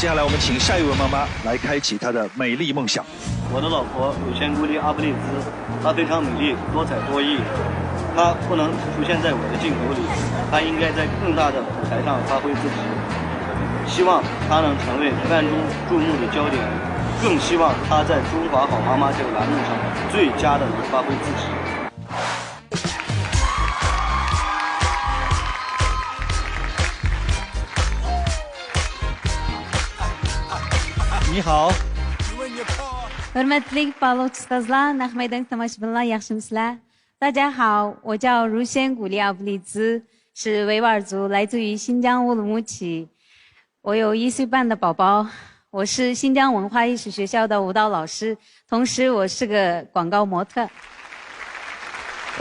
接下来我们请下一位妈妈来开启她的美丽梦想。我的老婆有仙姑丽阿布丽兹，她非常美丽，多彩多艺。她不能只出现在我的镜头里，她应该在更大的舞台上发挥自己。希望她能成为万众注目的焦点，更希望她在《中华好妈妈》这个栏目上最佳的能发挥自己。你好。Hurmatli balochislar, nahmaydan tomoshabinlar, yaxshimisizlar? 大家好，我叫如仙古丽奥布丽兹，是维吾尔族，来自于新疆乌鲁木齐。我有1岁半的宝宝，我是新疆文化艺术学校的舞蹈老师，同时我是个广告模特。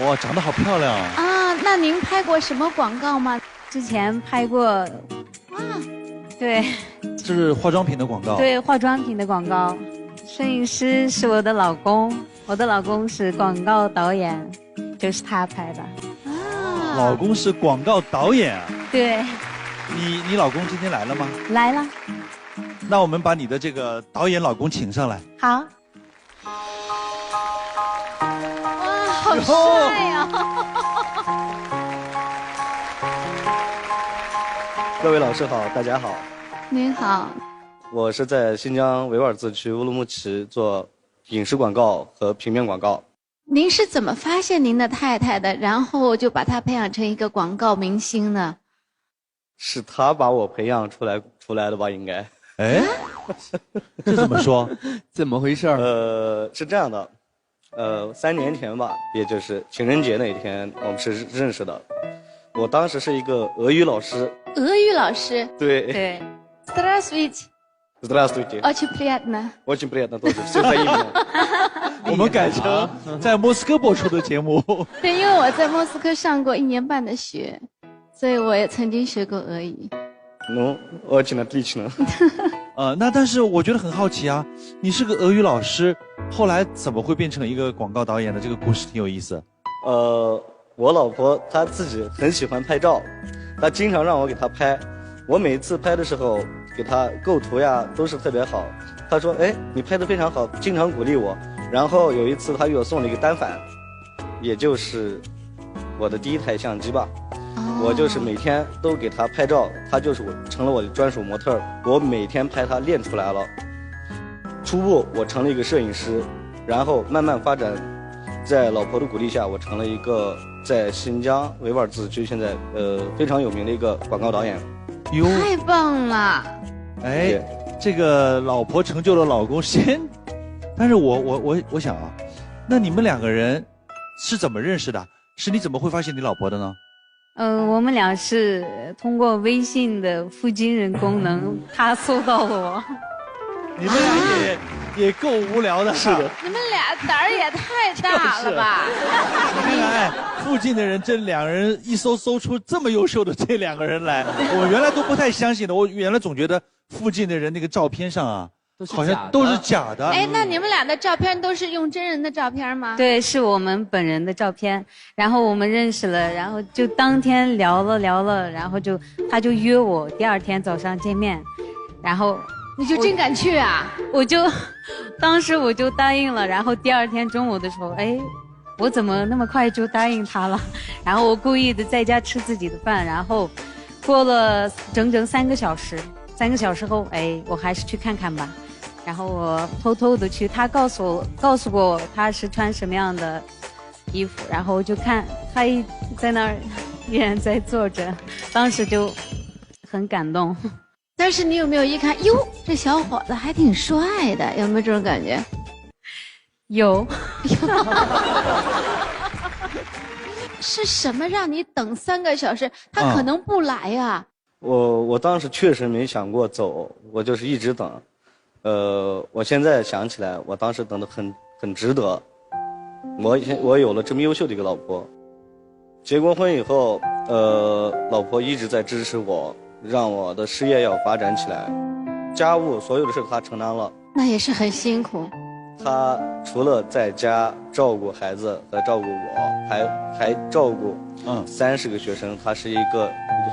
哇，长得好漂亮啊！那您拍过什么广告吗？之前拍过，啊，对，这是化妆品的广告。对，化妆品的广告。摄影师是我的老公，我的老公是广告导演，就是他拍的。啊，老公是广告导演啊？对。你老公今天来了吗？来了。那我们把你的这个导演老公请上来。好。哇，好帅呀！各位老师好，大家好。您好。我是在新疆维吾尔自治区乌鲁木齐做影视广告和平面广告。您是怎么发现您的太太的，然后就把她培养成一个广告明星呢？是他把我培养出来的吧？应该。哎，这怎么说？怎么回事？是这样的，3年前吧，也就是情人节那一天，我们是认识的。我当时是一个俄语老师。俄语老师。对。对。Здравствуйте. Очень приятно. Очень приятно тоже. Все взаимно. 我们改成在莫斯科播出的节目。对，因为我在莫斯科上过1年半的学，所以我也曾经学过俄语。Ну, очень отлично. 那但是我觉得很好奇啊，你是个俄语老师，后来怎么会变成一个广告导演的？这个故事挺有意思。我老婆她自己很喜欢拍照，她经常让我给她拍。我每次拍的时候，给她构图呀都是特别好。她说：“哎，你拍得非常好，经常鼓励我。”然后有一次，她给我送了一个单反，也就是我的第1台相机吧。我就是每天都给她拍照，她就是成了我的专属模特。我每天拍她练出来了。初步我成了一个摄影师，然后慢慢发展，在老婆的鼓励下，我成了一个在新疆维吾尔自治区现在非常有名的一个广告导演。哟，太棒了！哎，这个老婆成就了老公先，但是我想啊，那你们2个人是怎么认识的？是你怎么会发现你老婆的呢？我们俩是通过微信的附近人功能，他搜到了我。你们俩也够无聊的。是的。你们俩胆儿也太大了吧？你看看，哎，附近的人这2个人一搜出这么优秀的这2个人来，我原来都不太相信的。我原来总觉得附近的人那个照片上啊，好像都是假的。哎，那你们俩的照片都是用真人的照片吗？对，是我们本人的照片。然后我们认识了，然后就当天聊了，然后他就约我第2天早上见面，然后你就真敢去啊？当时我就答应了。然后第2天中午的时候，哎，我怎么那么快就答应他了？然后我故意的在家吃自己的饭，然后过了整整3个小时，3个小时后，哎，我还是去看看吧。然后我偷偷的去，他告诉过我他是穿什么样的衣服，然后我就看他在那儿依然在坐着，当时就很感动。但是你有没有一看，哟，这小伙子还挺帅的，有没有这种感觉？有。是什么让你等3个小时？他可能不来呀。我当时确实没想过走，我就是一直等。我现在想起来，我当时等得很值得。我有了这么优秀的一个老婆，结过婚以后，老婆一直在支持我，让我的事业要发展起来，家务所有的事她承担了。那也是很辛苦。她除了在家照顾孩子和照顾我，还照顾30个学生，她是一个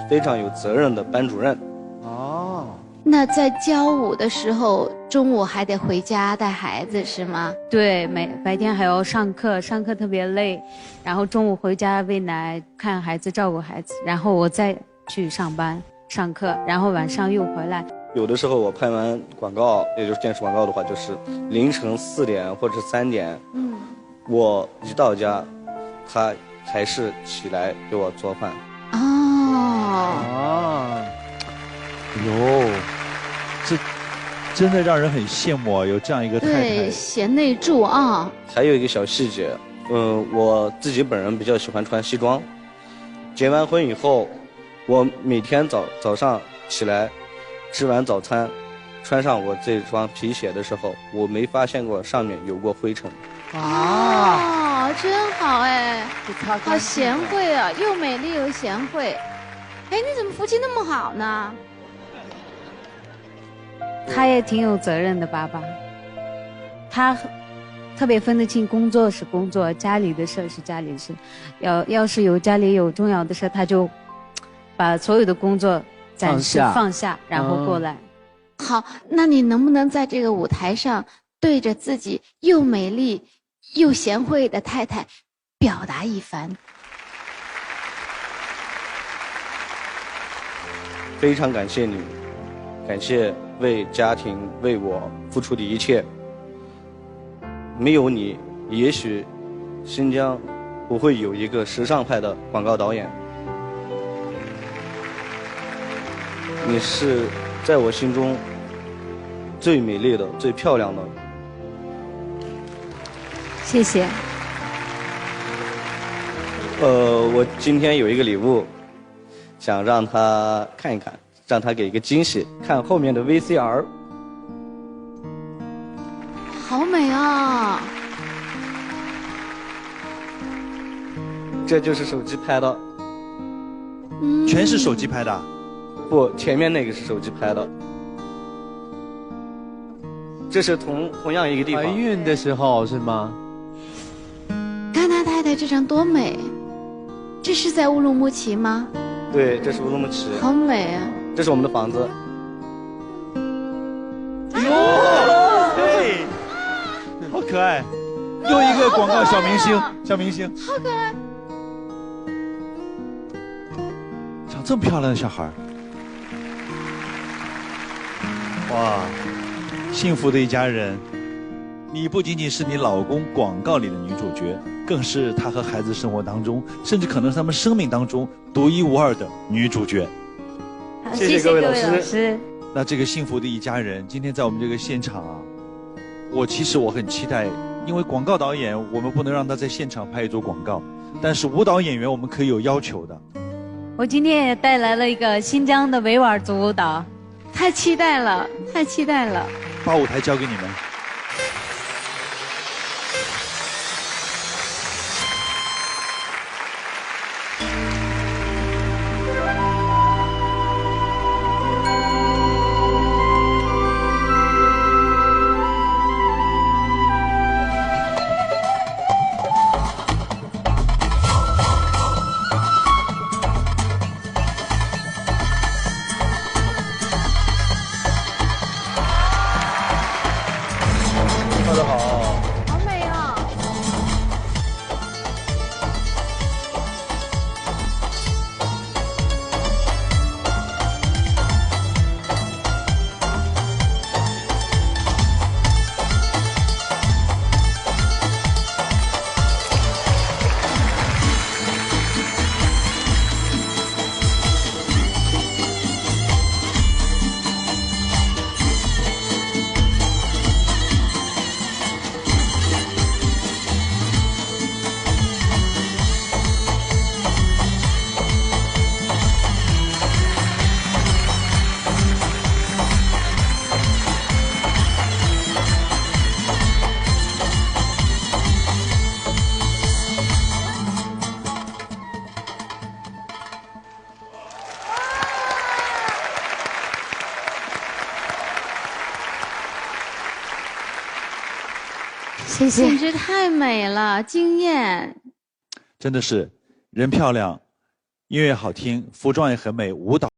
非常有责任的班主任。哦，那在教舞的时候，中午还得回家带孩子是吗？对，白天还要上课，上课特别累，然后中午回家喂奶、看孩子、照顾孩子，然后我再去上班、上课，然后晚上又回来。有的时候我拍完广告，也就是电视广告的话，就是凌晨4点或者是3点，我一到家，他还是起来给我做饭。哟，这真的让人很羡慕啊！有这样一个太太，对，贤内助啊。还有一个小细节，我自己本人比较喜欢穿西装。结完婚以后，我每天早上起来，吃完早餐，穿上我这双皮鞋的时候，我没发现过上面有过灰尘。真好哎，好贤惠啊，又美丽又贤惠。哎，你怎么夫妻那么好呢？他也挺有责任的爸爸，他特别分得清工作是工作，家里的事是家里的事。要是家里有重要的事，他就把所有的工作暂时放下，然后过来。好，那你能不能在这个舞台上对着自己又美丽又贤惠的太太表达一番？非常感谢你，感谢为家庭为我付出的一切。没有你，也许新疆不会有一个时尚派的广告导演。你是在我心中最美丽的、最漂亮的。谢谢。我今天有一个礼物，想让他看一看，让他给一个惊喜，看后面的 VCR。好美啊！这就是手机拍的。全是手机拍的？不，前面那个是手机拍的。这是同样一个地方。怀孕的时候是吗？看他太太这张多美，这是在乌鲁木齐吗？对，这是乌鲁木齐。好美啊！这是我们的房子。对，好可爱，又一个广告小明星，好可爱。长这么漂亮的小孩，哇，幸福的一家人。你不仅仅是你老公广告里的女主角，更是他和孩子生活当中，甚至可能是他们生命当中独一无二的女主角。好，谢谢各位老师。那这个幸福的一家人，今天在我们这个现场啊，其实我很期待，因为广告导演我们不能让他在现场拍一组广告，但是舞蹈演员我们可以有要求的。我今天也带来了一个新疆的维吾尔族舞蹈，太期待了，太期待了。把舞台交给你们。跳得好，好美哦！谢谢。简直太美了，惊艳！真的是人漂亮，音乐好听，服装也很美，舞蹈。